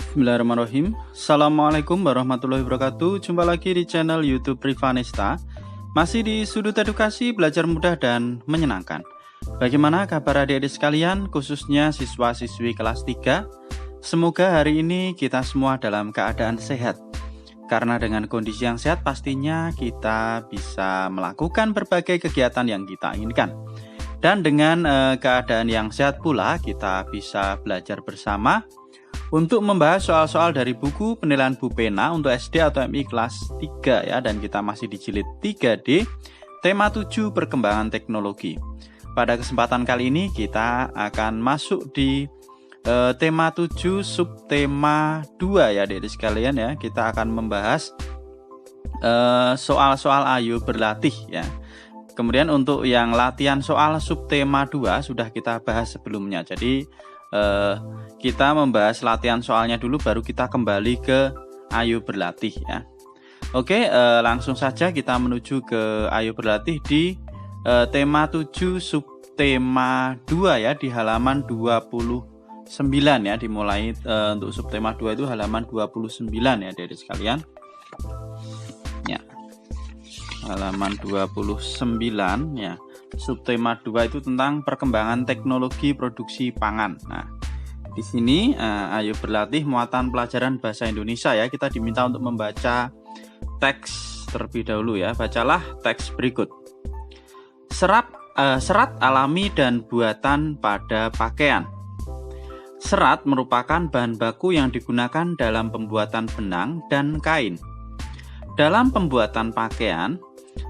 Bismillahirrahmanirrahim. Assalamualaikum warahmatullahi wabarakatuh. Jumpa lagi di channel YouTube Privanesta. Masih di sudut edukasi, belajar mudah dan menyenangkan. Bagaimana kabar adik-adik sekalian, khususnya siswa-siswi kelas 3? Semoga hari ini kita semua dalam keadaan sehat. Karena dengan kondisi yang sehat pastinya kita bisa melakukan berbagai kegiatan yang kita inginkan. Dan dengan keadaan yang sehat pula kita bisa belajar bersama untuk membahas soal-soal dari buku penilaian Bu Pena untuk SD atau MI kelas 3 ya, dan kita masih di jilid 3D, tema 7 perkembangan teknologi. Pada kesempatan kali ini kita akan masuk di tema 7 subtema 2 ya adik-adik sekalian ya. Kita akan membahas soal-soal ayo berlatih ya. Kemudian untuk yang latihan soal subtema 2 sudah kita bahas sebelumnya. Jadi kita membahas latihan soalnya dulu, baru kita kembali ke ayo berlatih ya. Oke, langsung saja kita menuju ke ayo berlatih di tema 7 subtema 2 ya, di halaman 29 ya, dimulai untuk subtema 2 itu halaman 29 ya adik-adik sekalian. Ya. Halaman 29 ya. Subtema 2 itu tentang perkembangan teknologi produksi pangan. Nah, di sini ayo berlatih muatan pelajaran bahasa Indonesia ya. Kita diminta untuk membaca teks terlebih dahulu ya. Bacalah teks berikut. Serat alami dan buatan pada pakaian. Serat merupakan bahan baku yang digunakan dalam pembuatan benang dan kain. Dalam pembuatan pakaian,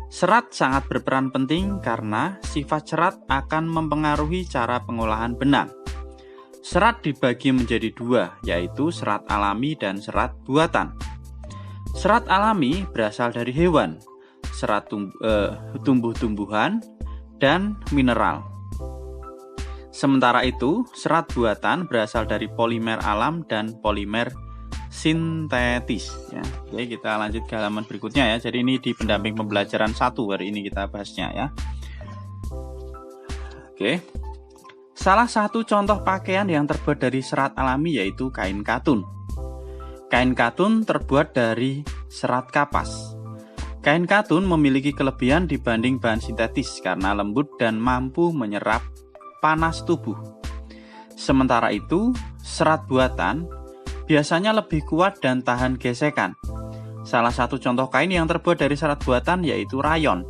serat sangat berperan penting karena sifat serat akan mempengaruhi cara pengolahan benang. Serat dibagi menjadi dua, yaitu serat alami dan serat buatan. Serat alami berasal dari hewan, serat tumbuh-tumbuhan, dan mineral. Sementara itu, serat buatan berasal dari polimer alam dan polimer sintetis ya. Oke, kita lanjut ke halaman berikutnya ya. Jadi ini di pendamping pembelajaran 1 hari ini kita bahasnya ya. Oke. Salah satu contoh pakaian yang terbuat dari serat alami yaitu kain katun. Kain katun terbuat dari serat kapas. Kain katun memiliki kelebihan dibanding bahan sintetis karena lembut dan mampu menyerap panas tubuh. Sementara itu, serat buatan biasanya lebih kuat dan tahan gesekan. Salah satu contoh kain yang terbuat dari serat buatan yaitu rayon.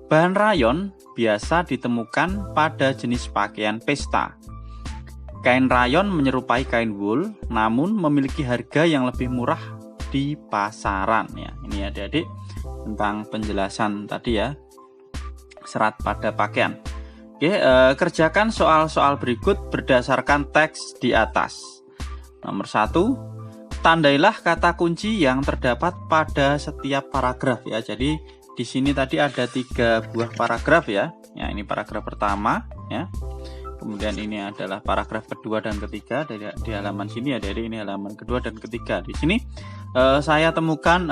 Bahan rayon biasa ditemukan pada jenis pakaian pesta. Kain rayon menyerupai kain wool, namun memiliki harga yang lebih murah di pasaran ya. Ini adik-adik tentang penjelasan tadi ya, serat pada pakaian. Oke, kerjakan soal-soal berikut berdasarkan teks di atas. Nomor 1, tandailah kata kunci yang terdapat pada setiap paragraf ya. Jadi di sini tadi ada 3 buah paragraf ya. Ya, ini paragraf pertama ya. Kemudian ini adalah paragraf kedua dan ketiga di halaman sini ya. Jadi ini halaman kedua dan ketiga. Di sini saya temukan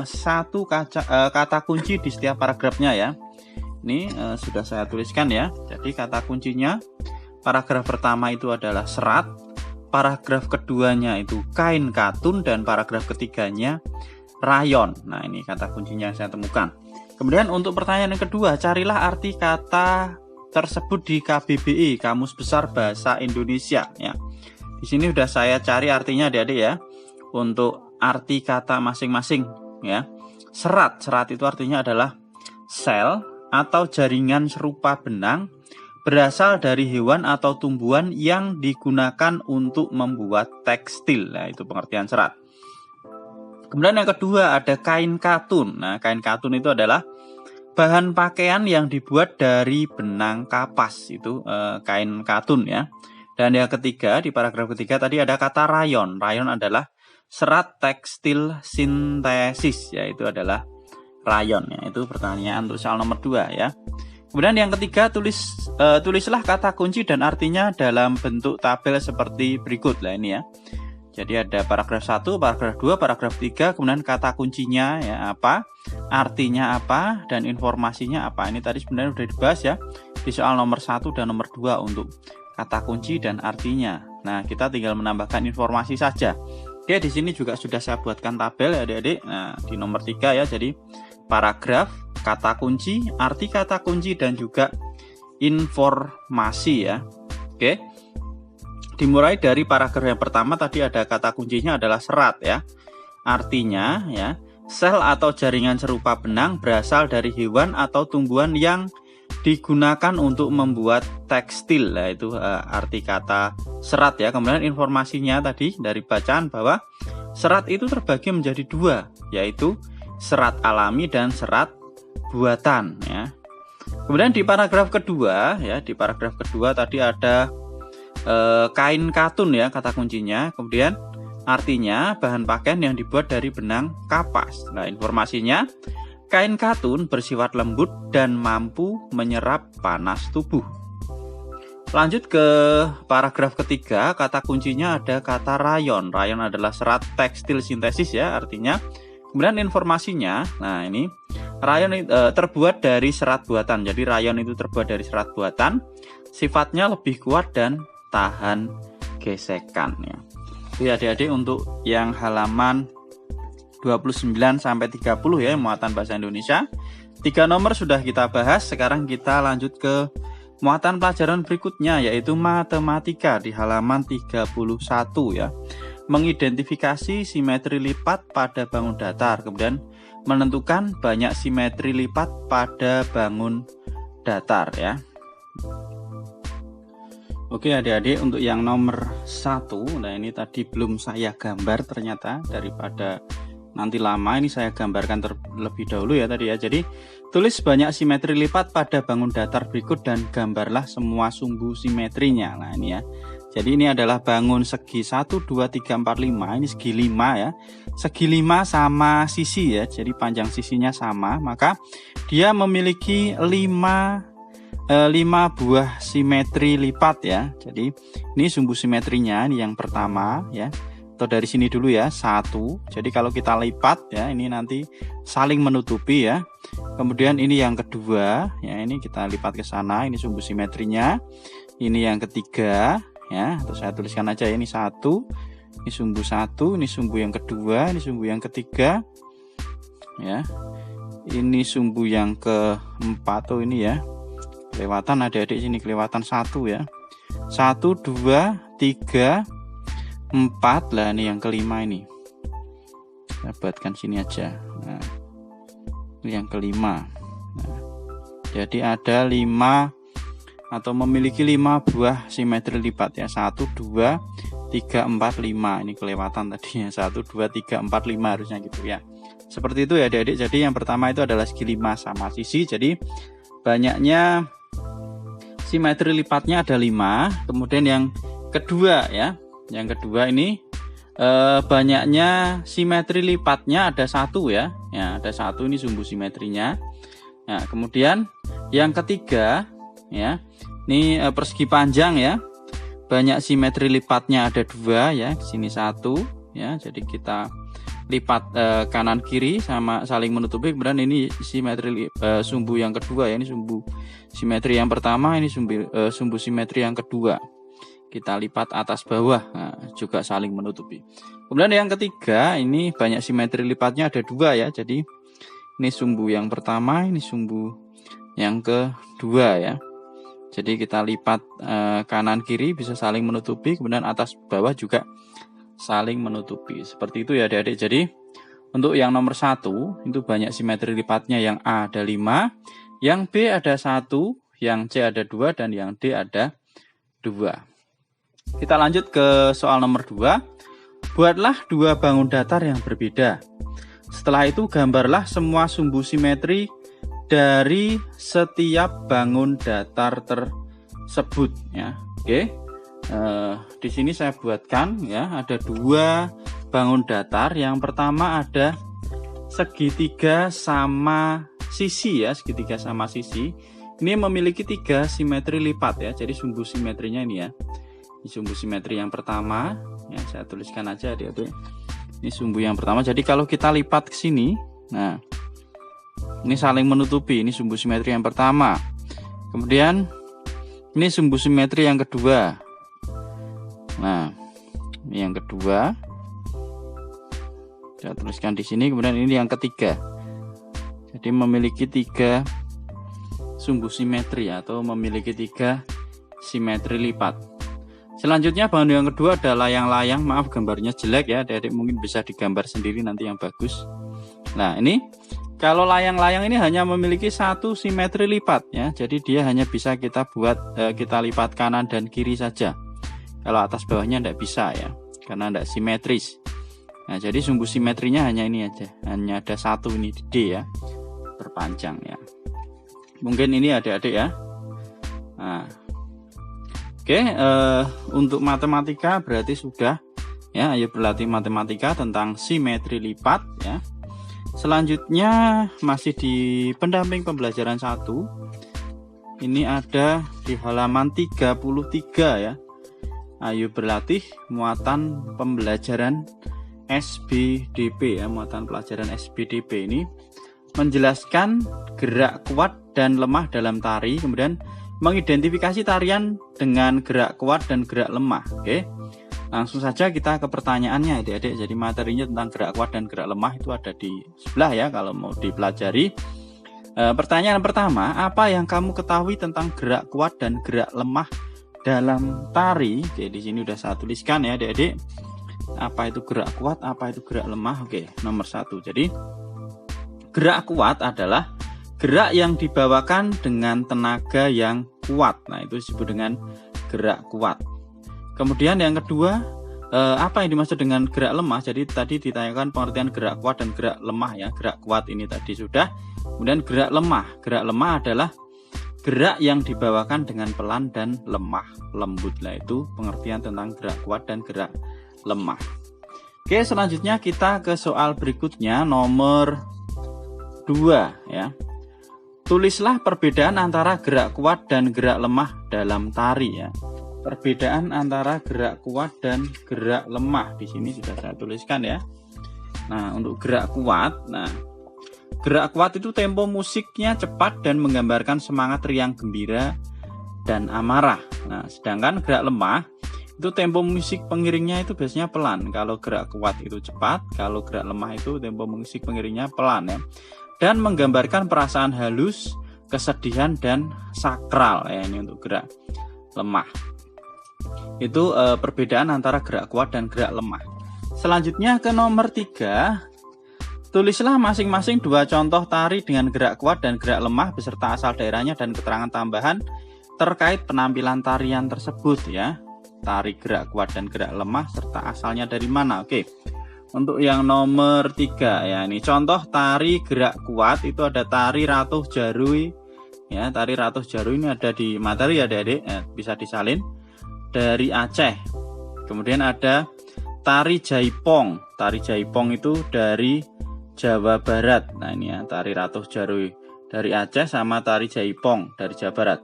satu kata kunci di setiap paragrafnya ya. Ini sudah saya tuliskan ya. Jadi kata kuncinya paragraf pertama itu adalah serat. Paragraf keduanya itu kain katun, dan paragraf ketiganya rayon. Nah, ini kata kuncinya yang saya temukan. Kemudian untuk pertanyaan yang kedua, carilah arti kata tersebut di KBBI, Kamus Besar Bahasa Indonesia ya. Di sini sudah saya cari artinya adik-adik ya. Untuk arti kata masing-masing ya. Serat itu artinya adalah sel atau jaringan serupa benang, berasal dari hewan atau tumbuhan yang digunakan untuk membuat tekstil. Nah, itu pengertian serat. Kemudian yang kedua ada kain katun. Nah, kain katun itu adalah bahan pakaian yang dibuat dari benang kapas. Itu kain katun ya. Dan yang ketiga, di paragraf ketiga tadi ada kata rayon. Rayon adalah serat tekstil sintesis, yaitu adalah rayon ya. Itu pertanyaan untuk soal nomor 2 ya. Kemudian yang ketiga, tulislah kata kunci dan artinya dalam bentuk tabel seperti berikut lah ini ya. Jadi ada paragraf 1, paragraf 2, paragraf 3, kemudian kata kuncinya ya apa, artinya apa, dan informasinya apa. Ini tadi sebenarnya sudah dibahas ya di soal nomor 1 dan nomor 2 untuk kata kunci dan artinya. Nah, kita tinggal menambahkan informasi saja. Oke, di sini juga sudah saya buatkan tabel ya adik-adik. Nah, di nomor 3 ya, jadi paragraf, kata kunci, arti kata kunci, dan juga informasi ya. Oke, dimulai dari paragraf yang pertama tadi ada kata kuncinya adalah serat ya. Artinya ya, sel atau jaringan serupa benang berasal dari hewan atau tumbuhan yang digunakan untuk membuat tekstil. Nah, itu arti kata serat ya. Kemudian informasinya tadi dari bacaan bahwa serat itu terbagi menjadi dua, yaitu serat alami dan serat buatan ya. Kemudian di paragraf kedua ya, di paragraf kedua tadi ada kain katun ya kata kuncinya. Kemudian artinya bahan pakaian yang dibuat dari benang kapas. Nah, informasinya kain katun bersifat lembut dan mampu menyerap panas tubuh. Lanjut ke paragraf ketiga, kata kuncinya ada kata rayon. Rayon adalah serat tekstil sintesis ya artinya. Kemudian informasinya, nah ini rayon terbuat dari serat buatan. Jadi rayon itu terbuat dari serat buatan, sifatnya lebih kuat dan tahan gesekan ya. Jadi adik-adik untuk yang halaman 29 sampai 30 ya, muatan bahasa Indonesia. 3 nomor sudah kita bahas, sekarang kita lanjut ke muatan pelajaran berikutnya yaitu matematika di halaman 31 ya. Mengidentifikasi simetri lipat pada bangun datar, kemudian menentukan banyak simetri lipat pada bangun datar ya. Oke adik-adik, untuk yang nomor 1, nah ini tadi belum saya gambar ternyata, daripada nanti lama ini saya gambarkan terlebih dahulu ya tadi ya. Jadi tulis banyak simetri lipat pada bangun datar berikut dan gambarlah semua sumbu simetrinya. Nah ini ya. Jadi ini adalah bangun segi 1, 2, 3, 4, 5. Ini segi 5 ya. Segi 5 sama sisi ya. Jadi panjang sisinya sama. Maka dia memiliki 5 buah simetri lipat ya. Jadi ini sumbu simetrinya, ini yang pertama ya. Atau dari sini dulu ya, 1. Jadi kalau kita lipat ya, ini nanti saling menutupi ya. Kemudian ini yang kedua ya, ini kita lipat ke sana, ini sumbu simetrinya. Ini yang ketiga ya, atau saya tuliskan aja ya, ini 1. Ini sumbu 1, ini sumbu yang kedua, ini sumbu yang ketiga ya. Ini sumbu yang keempat tuh ini ya. Kelewatan adik-adik sini, kelewatan 1 ya. 1, 2, 3, 4 lah, ini yang kelima ini. Saya buatkan sini aja. Nah, ini yang kelima. Nah, jadi ada 5 atau memiliki 5 buah simetri lipat ya. 1, 2, 3, 4, 5. Ini kelewatan tadinya. 1, 2, 3, 4, 5 harusnya gitu ya. Seperti itu ya adik-adik. Jadi yang pertama itu adalah segi 5 sama sisi. Jadi banyaknya simetri lipatnya ada 5. Kemudian yang kedua ya. Yang kedua ini banyaknya simetri lipatnya ada 1 ya. Ya, ada 1, ini sumbu simetrinya. Nah, kemudian yang ketiga ya. Ini persegi panjang ya. Banyak simetri lipatnya ada 2 ya. Sini 1 ya. Jadi kita lipat kanan kiri sama saling menutupi. Kemudian ini simetri sumbu yang kedua ya. Ini sumbu simetri yang pertama, ini sumbu simetri yang kedua. Kita lipat atas bawah, nah, juga saling menutupi. Kemudian yang ketiga, ini banyak simetri lipatnya ada 2 ya. Jadi ini sumbu yang pertama, ini sumbu yang kedua ya. Jadi kita lipat kanan kiri bisa saling menutupi, kemudian atas bawah juga saling menutupi. Seperti itu ya adik-adik. Jadi untuk yang nomor 1 itu banyak simetri lipatnya, yang A ada 5, yang B ada 1, yang C ada 2, dan yang D ada 2. Kita lanjut ke soal nomor 2. Buatlah 2 bangun datar yang berbeda. Setelah itu gambarlah semua sumbu simetri dari setiap bangun datar tersebut ya. Oke. Di sini saya buatkan ya, ada 2 bangun datar. Yang pertama ada segitiga sama sisi ya, segitiga sama sisi. Ini memiliki 3 simetri lipat ya. Jadi sumbu simetrinya ini ya. Ini sumbu simetri yang pertama ya, saya tuliskan aja adik-adik. Ini sumbu yang pertama. Jadi kalau kita lipat ke sini, nah ini saling menutupi. Ini sumbu simetri yang pertama. Kemudian ini sumbu simetri yang kedua. Nah, ini yang kedua. Saya tuliskan di sini. Kemudian ini yang ketiga. Jadi memiliki 3 sumbu simetri atau memiliki 3 simetri lipat. Selanjutnya bahan yang kedua ada layang-layang. Maaf gambarnya jelek ya, adik-adik mungkin bisa digambar sendiri nanti yang bagus. Nah ini kalau layang-layang ini hanya memiliki 1 simetri lipat ya. Jadi dia hanya bisa kita kita lipat kanan dan kiri saja. Kalau atas bawahnya tidak bisa ya, karena tidak simetris. Nah jadi sumbu simetrinya hanya ini aja, hanya ada 1 ini di D ya, berpanjang ya. Mungkin ini adik-adik ya. Nah, oke, untuk matematika berarti sudah ya. Ayo berlatih matematika tentang simetri lipat ya. Selanjutnya masih di pendamping pembelajaran 1. Ini ada di halaman 33 ya. Ayo berlatih muatan pembelajaran SBDP ya. Muatan pelajaran SBDP ini menjelaskan gerak kuat dan lemah dalam tari, kemudian mengidentifikasi tarian dengan gerak kuat dan gerak lemah. Oke. Langsung saja kita ke pertanyaannya adik-adik. Jadi materinya tentang gerak kuat dan gerak lemah itu ada di sebelah ya kalau mau dipelajari. Pertanyaan pertama, apa yang kamu ketahui tentang gerak kuat dan gerak lemah dalam tari? Oke, di sini udah saya tuliskan ya adik-adik. Apa itu gerak kuat, apa itu gerak lemah? Oke, nomor 1. Jadi gerak kuat adalah gerak yang dibawakan dengan tenaga yang kuat. Nah, itu disebut dengan gerak kuat. Kemudian yang kedua, apa yang dimaksud dengan gerak lemah? Jadi tadi ditanyakan pengertian gerak kuat dan gerak lemah ya. Gerak kuat ini tadi sudah. Kemudian gerak lemah. Gerak lemah adalah gerak yang dibawakan dengan pelan dan lemah, lembut. Lah itu pengertian tentang gerak kuat dan gerak lemah. Oke, selanjutnya kita ke soal berikutnya nomor 2 ya. Tulislah perbedaan antara gerak kuat dan gerak lemah dalam tari ya. Perbedaan antara gerak kuat dan gerak lemah di sini sudah saya tuliskan ya. Nah, untuk gerak kuat, gerak kuat itu tempo musiknya cepat dan menggambarkan semangat riang gembira dan amarah. Nah, sedangkan gerak lemah itu tempo musik pengiringnya itu biasanya pelan. Kalau gerak kuat itu cepat, kalau gerak lemah itu tempo musik pengiringnya pelan ya. Dan menggambarkan perasaan halus, kesedihan dan sakral ya, ini untuk gerak lemah. Itu perbedaan antara gerak kuat dan gerak lemah. Selanjutnya ke nomor 3. Tulislah masing-masing 2 contoh tari dengan gerak kuat dan gerak lemah beserta asal daerahnya dan keterangan tambahan terkait penampilan tarian tersebut ya. Tari gerak kuat dan gerak lemah serta asalnya dari mana. Oke. Untuk yang nomor 3 ya, ini contoh tari gerak kuat itu ada tari Ratuh Jarui ya. Tari Ratuh Jarui ini ada di materi ya adik-adik, bisa disalin, dari Aceh. Kemudian ada tari Jaipong. Tari Jaipong itu dari Jawa Barat. Nah ini ya, tari Ratuh Jarui dari Aceh sama tari Jaipong dari Jawa Barat.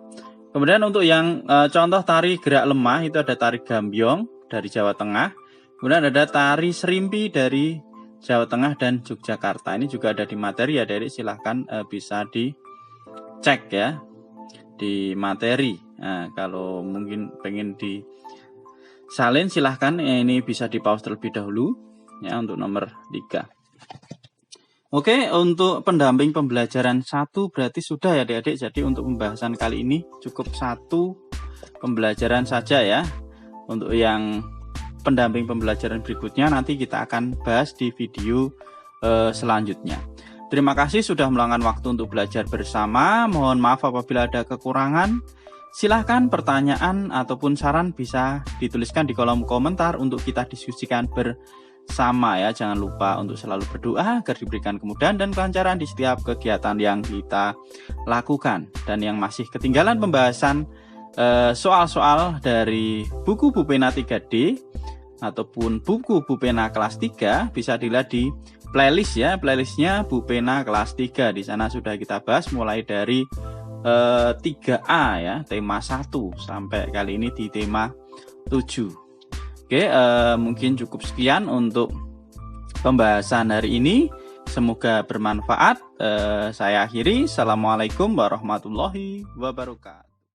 Kemudian untuk yang contoh tari gerak lemah itu ada tari Gambyong dari Jawa Tengah. Kemudian ada tari Serimpi dari Jawa Tengah dan Yogyakarta. Ini juga ada di materi ya, adik-adik silahkan bisa dicek ya di materi. Nah, kalau mungkin pengen disalin silahkan ini bisa di pause terlebih dahulu ya untuk nomor 3. Oke, untuk pendamping pembelajaran 1 berarti sudah ya adik-adik. Jadi untuk pembahasan kali ini cukup 1 pembelajaran saja ya. Untuk yang pendamping pembelajaran berikutnya nanti kita akan bahas di video selanjutnya. Terima kasih sudah meluangkan waktu untuk belajar bersama. Mohon maaf apabila ada kekurangan. Silahkan pertanyaan ataupun saran bisa dituliskan di kolom komentar untuk kita diskusikan bersama ya. Jangan lupa untuk selalu berdoa agar diberikan kemudahan dan kelancaran di setiap kegiatan yang kita lakukan. Dan yang masih ketinggalan pembahasan soal-soal dari buku Bupena 3D ataupun buku Bupena kelas 3 bisa dilihat di playlist ya. Playlistnya Bupena kelas 3. Di sana sudah kita bahas mulai dari 3A ya, tema 1 sampai kali ini di tema 7. Oke, mungkin cukup sekian untuk pembahasan hari ini. Semoga bermanfaat. Saya akhiri. Assalamualaikum warahmatullahi wabarakatuh.